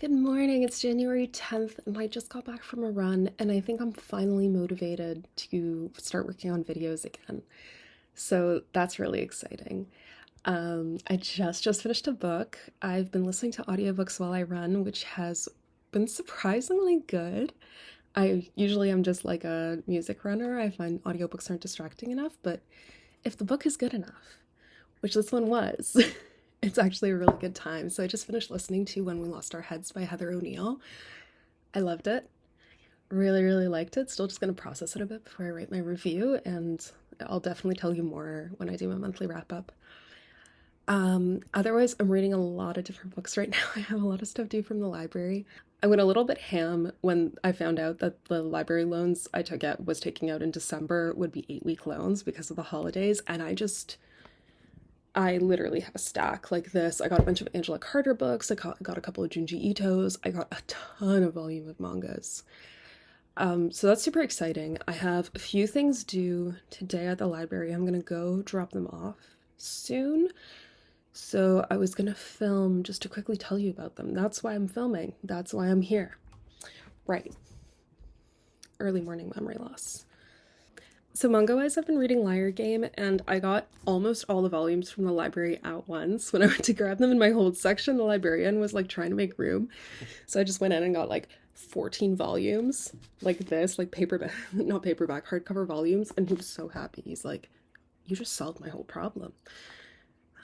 Good morning, it's January 10th, and I just got back from a run, and I think I'm finally motivated to start working on videos again. So that's really exciting. I just finished a book. I've been listening to audiobooks while I run, which has been surprisingly good. I usually am just like a music runner. I find audiobooks aren't distracting enough, but if the book is good enough, which this one was, it's actually a really good time. So I just finished listening to When We Lost Our Heads by Heather O'Neill. I loved it. Really, really liked it. Still just going to process it a bit before I write my review, and I'll definitely tell you more when I do my monthly wrap up. Otherwise, I'm reading a lot of different books right now. I have a lot of stuff due from the library. I went a little bit ham when I found out that the library loans I took out was taking out in December would be 8-week loans because of the holidays, and I literally have a stack like this. I got a bunch of Angela Carter books. I got a couple of Junji Ito's. I got a ton of volume of mangas. So that's super exciting. I have a few things due today at the library. I'm gonna go drop them off soon. So I was gonna film just to quickly tell you about them. That's why I'm filming. That's why I'm here. Right. Early morning memory loss. So manga-wise, I've been reading Liar Game, and I got almost all the volumes from the library at once. When I went to grab them in my hold section, the librarian was like trying to make room. So I just went in and got like 14 volumes, like this, like paperback, not paperback, hardcover volumes, and he was so happy. He's like, "You just solved my whole problem."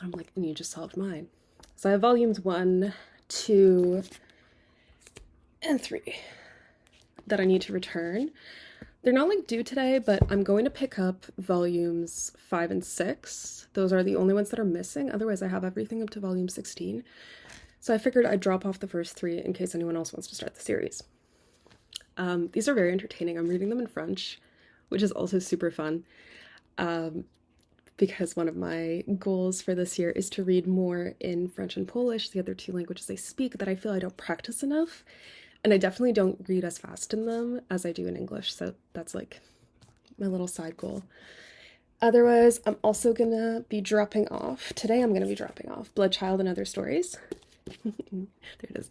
And I'm like, "And you just solved mine." So I have volumes 1, 2, and 3 that I need to return. They're not like due today, but I'm going to pick up volumes 5 and 6. Those are the only ones that are missing. Otherwise, I have everything up to volume 16. So I figured I'd drop off the first 3 in case anyone else wants to start the series. These are very entertaining. I'm reading them in French, which is also super fun, because one of my goals for this year is to read more in French and Polish, the other two languages I speak that I feel I don't practice enough. And I definitely don't read as fast in them as I do in English, so that's like my little side goal. Otherwise, I'm also gonna be dropping off. Today I'm gonna be dropping off Bloodchild and Other Stories. There it is.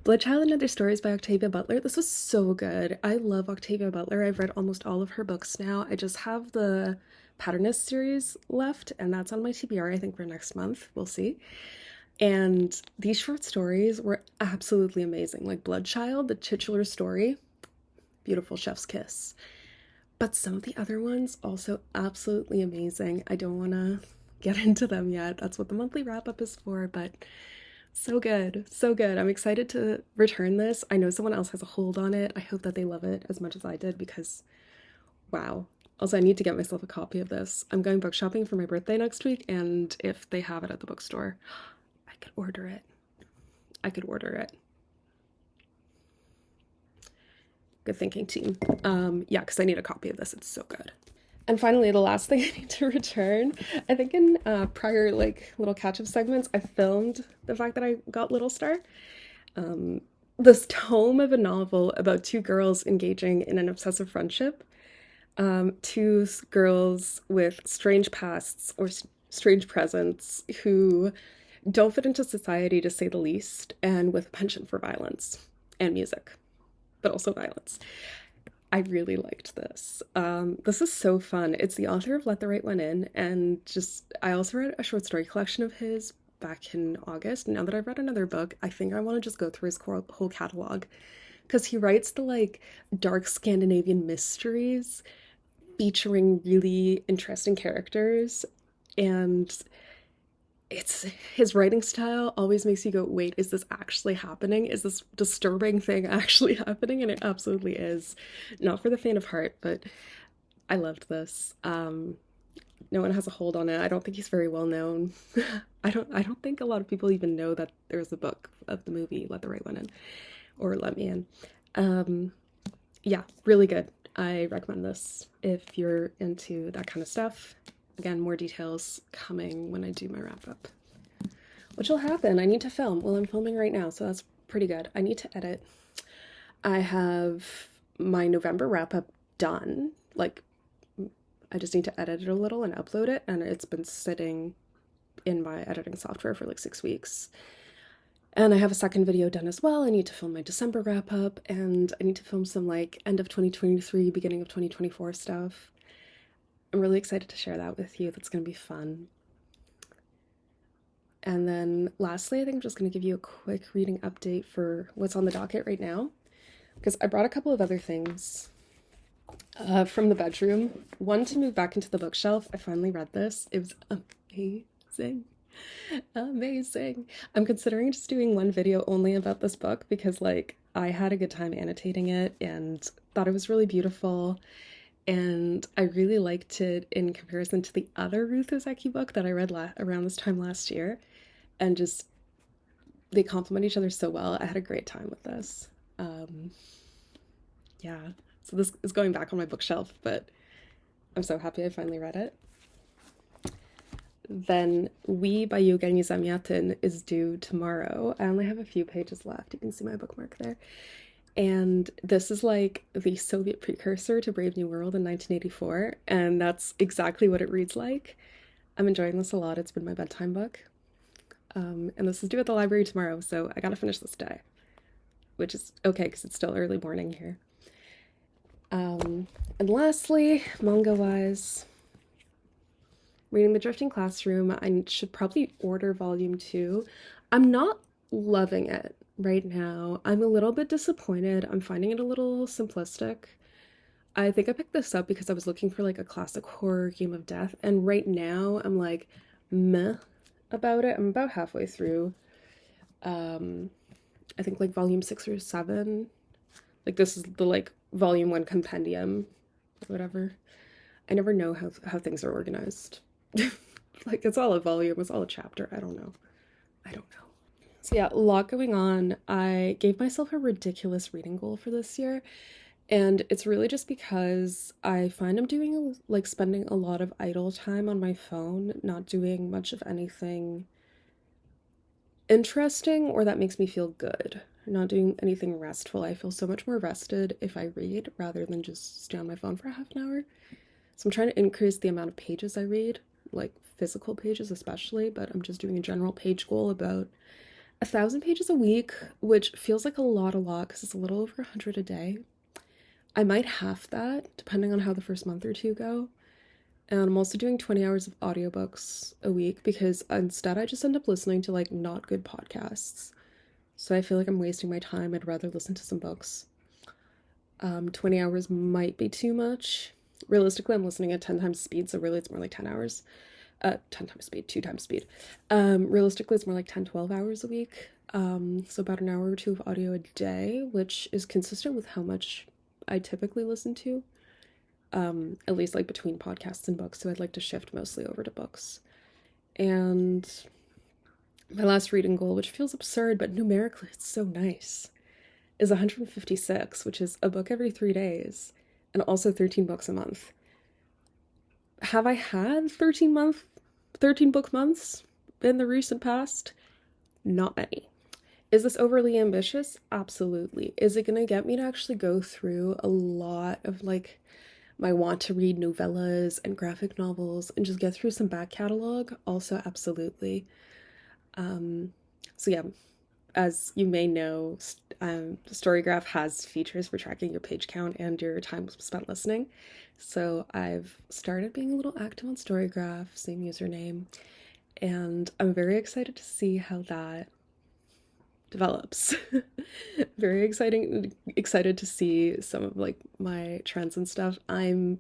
Bloodchild and Other Stories by Octavia Butler. This was so good. I love Octavia Butler. I've read almost all of her books now. I just have the Patternist series left, and that's on my TBR, I think, for next month. We'll see. And these short stories were absolutely amazing. Like Bloodchild, the titular story, beautiful chef's kiss. But some of the other ones also absolutely amazing. I don't want to get into them yet. That's what the monthly wrap up is for, but so good. So good. I'm excited to return this. I know someone else has a hold on it. I hope that they love it as much as I did because wow. Also, I need to get myself a copy of this. I'm going book shopping for my birthday next week, and if they have it at the bookstore, I could order it. I could order it. Good thinking, team. Yeah, because I need a copy of this. It's so good. And finally, the last thing I need to return. I think in prior like little catch-up segments, I filmed the fact that I got Little Star. This tome of a novel about two girls engaging in an obsessive friendship. Two girls with strange pasts or strange presents who don't fit into society to say the least, and with a penchant for violence and music, but also violence. I really liked this. This is so fun. It's the author of Let the Right One In, and just I also read a short story collection of his back in August. Now that I've read another book, I think I want to just go through his whole catalog because he writes the like dark Scandinavian mysteries featuring really interesting characters, and it's his writing style always makes you go, wait, is this actually happening? Is this disturbing thing actually happening? And it absolutely is. Not for the faint of heart, but I loved this. No one has a hold on it. I don't think he's very well known. I don't think a lot of people even know that there's a book of the movie Let the Right One In or Let Me In. Yeah, really good. I recommend this if you're into that kind of stuff. Again, more details coming when I do my wrap up. Which will happen. I need to film. Well, I'm filming right now, so that's pretty good. I need to edit. I have my November wrap up done. Like, I just need to edit it a little and upload it, and it's been sitting in my editing software for like 6 weeks. And I have a second video done as well. I need to film my December wrap up, and I need to film some like end of 2023, beginning of 2024 stuff. I'm really excited to share that with you. That's going to be fun. And then lastly, I think I'm just going to give you a quick reading update for what's on the docket right now, because I brought a couple of other things from the bedroom. One to move back into the bookshelf. I finally read this. It was amazing. Amazing. I'm considering just doing one video only about this book because, like, I had a good time annotating it and thought it was really beautiful. And I really liked it in comparison to the other Ruth Ozeki book that I read around this time last year. And just, they complement each other so well. I had a great time with this. Um, yeah. So this is going back on my bookshelf, but I'm so happy I finally read it. Then We by Yevgeny Zamyatin is due tomorrow. I only have a few pages left. You can see my bookmark there. And this is like the Soviet precursor to Brave New World in 1984, and that's exactly what it reads like. I'm enjoying this a lot. It's been my bedtime book. And this is due at the library tomorrow, so I gotta finish this today, which is okay because it's still early morning here. And lastly, manga-wise, reading The Drifting Classroom. I should probably order volume 2. I'm not loving it right now. I'm a little bit disappointed. I'm finding it a little simplistic. I think I picked this up because I was looking for like a classic horror game of death, and right now I'm like meh about it. I'm about halfway through. I think like volume 6 or 7. Like this is the like volume 1 compendium or whatever. I never know how things are organized. Like it's all a volume, it's all a chapter. I don't know. I don't know. So yeah, a lot going on. I gave myself a ridiculous reading goal for this year, and it's really just because I find I'm doing like spending a lot of idle time on my phone, not doing much of anything interesting or that makes me feel good. Not doing anything restful. I feel so much more rested if I read rather than just stay on my phone for half an hour. So I'm trying to increase the amount of pages I read, like physical pages especially, but I'm just doing a general page goal about 1,000 pages a week, which feels like a lot because it's a little over 100 a day. I might half that depending on how the first month or two go. And I'm also doing 20 hours of audiobooks a week because instead I just end up listening to like not good podcasts. So I feel like I'm wasting my time. I'd rather listen to some books. 20 hours might be too much. Realistically, I'm listening at 10 times speed, so really it's more like 10 hours. 10 times speed, 2 times speed. Realistically, it's more like 10, 12 hours a week. So about an hour or two of audio a day, which is consistent with how much I typically listen to. At least like between podcasts and books, so I'd like to shift mostly over to books. And my last reading goal, which feels absurd, but numerically it's so nice, is 156, which is a book every 3 days, and also 13 books a month. Have I had 13 book months in the recent past? Not many. Is this overly ambitious? Absolutely. Is it gonna get me to actually go through a lot of like my want to read novellas and graphic novels and just get through some back catalog? Also, absolutely. So yeah, as you may know, Storygraph has features for tracking your page count and your time spent listening. So I've started being a little active on Storygraph, same username, and I'm very excited to see how that develops. Very excited to see some of like my trends and stuff. I'm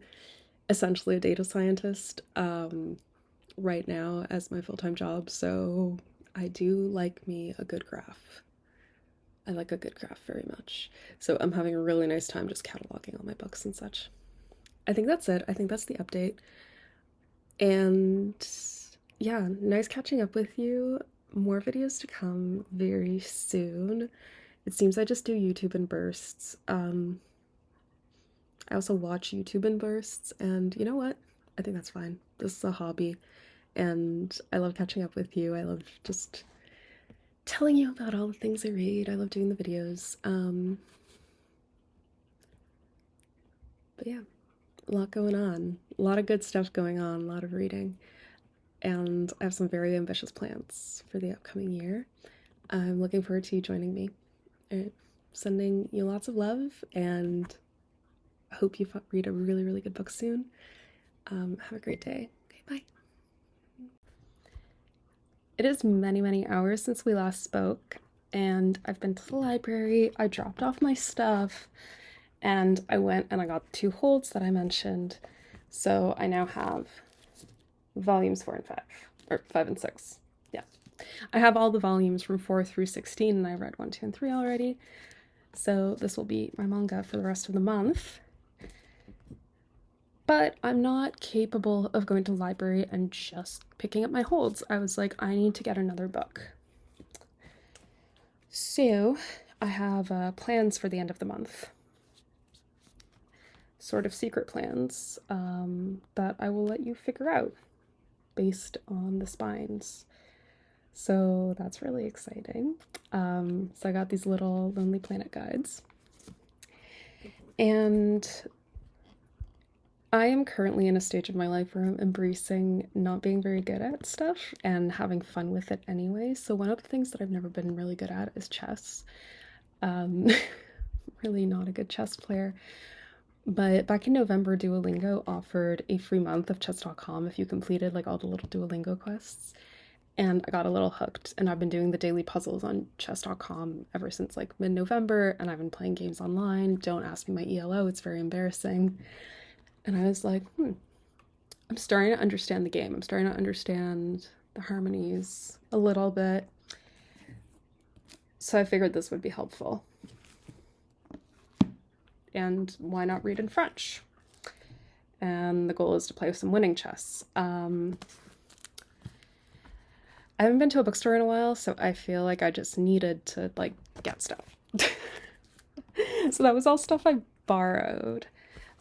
essentially a data scientist right now as my full-time job, so I do like me a good graph. I like a good graph very much. So I'm having a really nice time just cataloging all my books and such. I think that's it. I think that's the update. And yeah, nice catching up with you. More videos to come very soon. It seems I just do YouTube in bursts. I also watch YouTube in bursts, and you know what? I think that's fine. This is a hobby, and I love catching up with you. I love just telling you about all the things I read. I love doing the videos. But yeah, a lot going on. A lot of good stuff going on, a lot of reading. And I have some very ambitious plans for the upcoming year. I'm looking forward to you joining me. Sending you lots of love, and I hope you read a really, really good book soon. Have a great day. Okay, bye. It is many, many hours since we last spoke, and I've been to the library. I dropped off my stuff, and I went and I got 2 holds that I mentioned. So I now have volumes 4 and 5, or 5 and 6. Yeah. I have all the volumes from 4 through 16, and I read 1, 2, and 3 already. So this will be my manga for the rest of the month. But I'm not capable of going to the library and just picking up my holds. I was like, I need to get another book. So I have plans for the end of the month. Sort of secret plans that I will let you figure out based on the spines. So that's really exciting. So I got these little Lonely Planet guides. And I am currently in a stage of my life where I'm embracing not being very good at stuff and having fun with it anyway. So one of the things that I've never been really good at is chess. Really not a good chess player. But back in November, Duolingo offered a free month of chess.com if you completed like all the little Duolingo quests. And I got a little hooked, and I've been doing the daily puzzles on chess.com ever since like mid-November, and I've been playing games online. Don't ask me my ELO, it's very embarrassing. And I was like, I'm starting to understand the game. I'm starting to understand the harmonies a little bit. So I figured this would be helpful. And why not read in French? And the goal is to play some winning chess. I haven't been to a bookstore in a while, so I feel like I just needed to like get stuff. So that was all stuff I borrowed.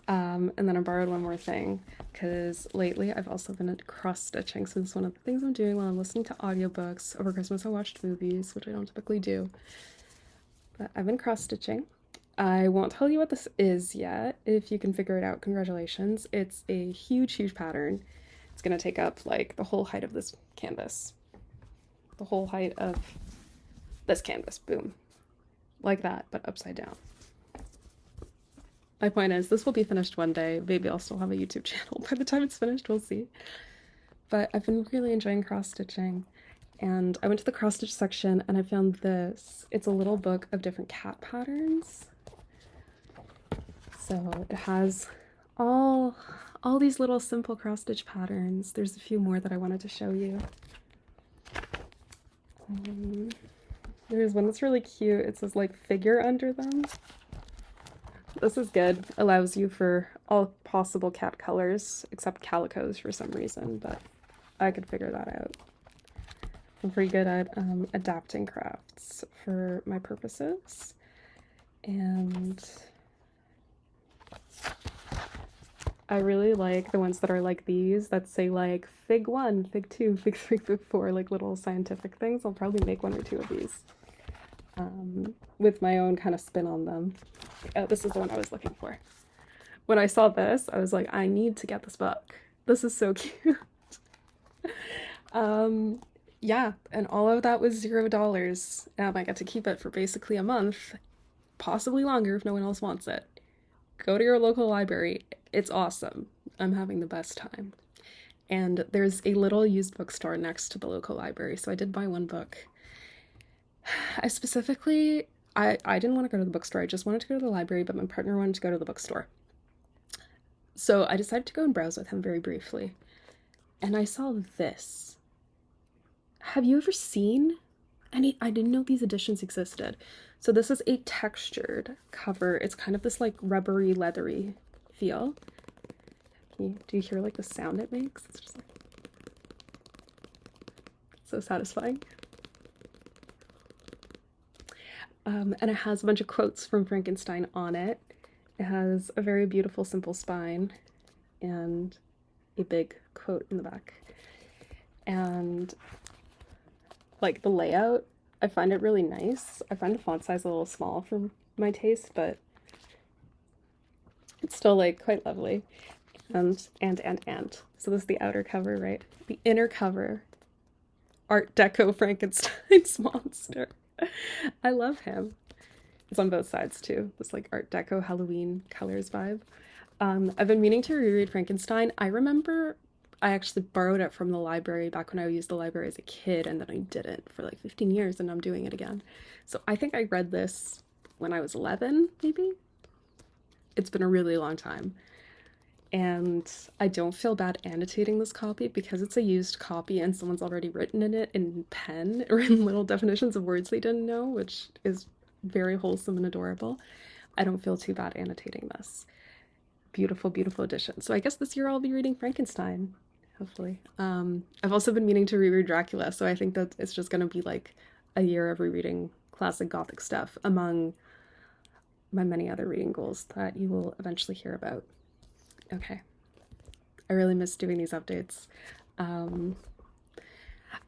And then I borrowed one more thing, because lately I've also been cross-stitching, so this is one of the things I'm doing while I'm listening to audiobooks. Over Christmas I watched movies, which I don't typically do. But I've been cross-stitching. I won't tell you what this is yet. If you can figure it out, congratulations. It's a huge, huge pattern. It's gonna take up like the whole height of this canvas. The whole height of this canvas, boom. Like that, but upside down. My point is, this will be finished one day. Maybe I'll still have a YouTube channel by the time it's finished, we'll see. But I've been really enjoying cross-stitching. And I went to the cross-stitch section and I found this. It's a little book of different cat patterns. So it has all these little simple cross-stitch patterns. There's a few more that I wanted to show you. There's one that's really cute. It says like figure under them. This is good. Allows you for all possible cat colors, except calicos for some reason, but I could figure that out. I'm pretty good at adapting crafts for my purposes. And I really like the ones that are like these that say like Fig 1, Fig 2, Fig 3, Fig 4, like little scientific things. I'll probably make 1 or 2 of these with my own kind of spin on them. Oh, this is the one I was looking for. When I saw this, I was like, I need to get this book. This is so cute. Yeah, and all of that was $0. I get to keep it for basically a month, possibly longer if no one else wants it. Go to your local library. It's awesome. I'm having the best time. And there's a little used bookstore next to the local library, so I did buy 1 book. I didn't want to go to the bookstore. I just wanted to go to the library, but my partner wanted to go to the bookstore. So I decided to go and browse with him very briefly. And I saw this. Have you ever seen any? I didn't know these editions existed. So this is a textured cover. It's kind of this like rubbery, leathery feel. Do you hear like the sound it makes? It's just like so satisfying. And it has a bunch of quotes from Frankenstein on it. It has a very beautiful, simple spine and a big quote in the back. And like the layout, I find it really nice. I find the font size a little small for my taste, but it's still like quite lovely. And. So this is the outer cover, right? The inner cover, Art Deco Frankenstein's monster. I love him. It's on both sides too. This like Art Deco Halloween colors vibe. I've been meaning to reread Frankenstein. I remember I actually borrowed it from the library back when I used the library as a kid, and then I didn't for like 15 years, and I'm doing it again. So I think I read this when I was 11, maybe. It's been a really long time. And I don't feel bad annotating this copy because it's a used copy and someone's already written in it in pen or in little definitions of words they didn't know, which is very wholesome and adorable. I don't feel too bad annotating this. Beautiful, beautiful edition. So I guess this year I'll be reading Frankenstein, hopefully. I've also been meaning to reread Dracula, so I think that it's just going to be like a year of rereading classic Gothic stuff among my many other reading goals that you will eventually hear about. Okay. I really miss doing these updates. Um,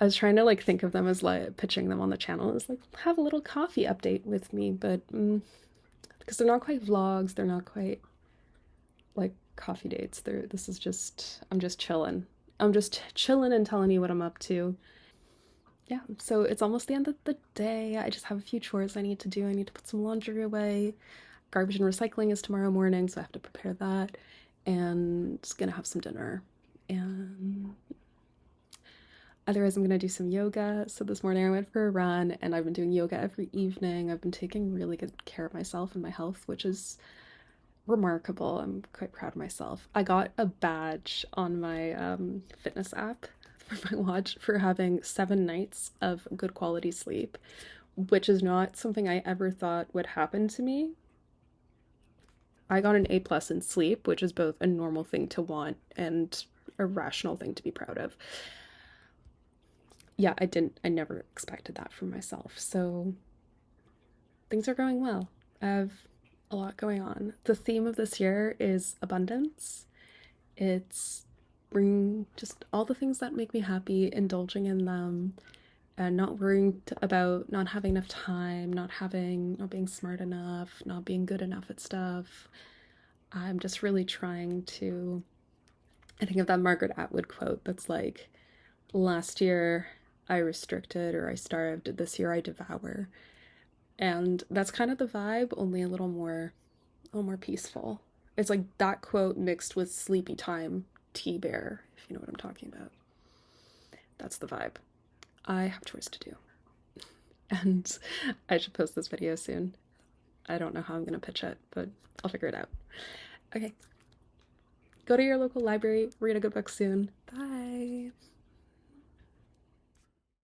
I was trying to like think of them as like pitching them on the channel as like have a little coffee update with me, but because they're not quite vlogs, they're not quite like coffee dates. This is just I'm just chilling. I'm just chilling and telling you what I'm up to. Yeah, so it's almost the end of the day. I just have a few chores I need to do. I need to put some laundry away. Garbage and recycling is tomorrow morning, so I have to prepare that. And just gonna have some dinner. And otherwise, I'm gonna do some yoga. So this morning I went for a run, and I've been doing yoga every evening. I've been taking really good care of myself and my health, which is remarkable. I'm quite proud of myself. I got a badge on my fitness app for my watch for having 7 nights of good quality sleep, which is not something I ever thought would happen to me. I got an A plus in sleep, which is both a normal thing to want and a rational thing to be proud of. Yeah, I never expected that from myself. So things are going well. I have a lot going on. The theme of this year is abundance. It's bring just all the things that make me happy, indulging in them, and not worrying about not having enough time, not being smart enough, not being good enough at stuff. I'm just really trying to. I think of that Margaret Atwood quote that's like, last year I restricted or I starved, this year I devour. And that's kind of the vibe, only a little more peaceful. It's like that quote mixed with Sleepy Time Tea Bear, if you know what I'm talking about. That's the vibe. I have chores to do. And I should post this video soon. I don't know how I'm gonna pitch it, but I'll figure it out. Okay. Go to your local library, read a good book soon. Bye.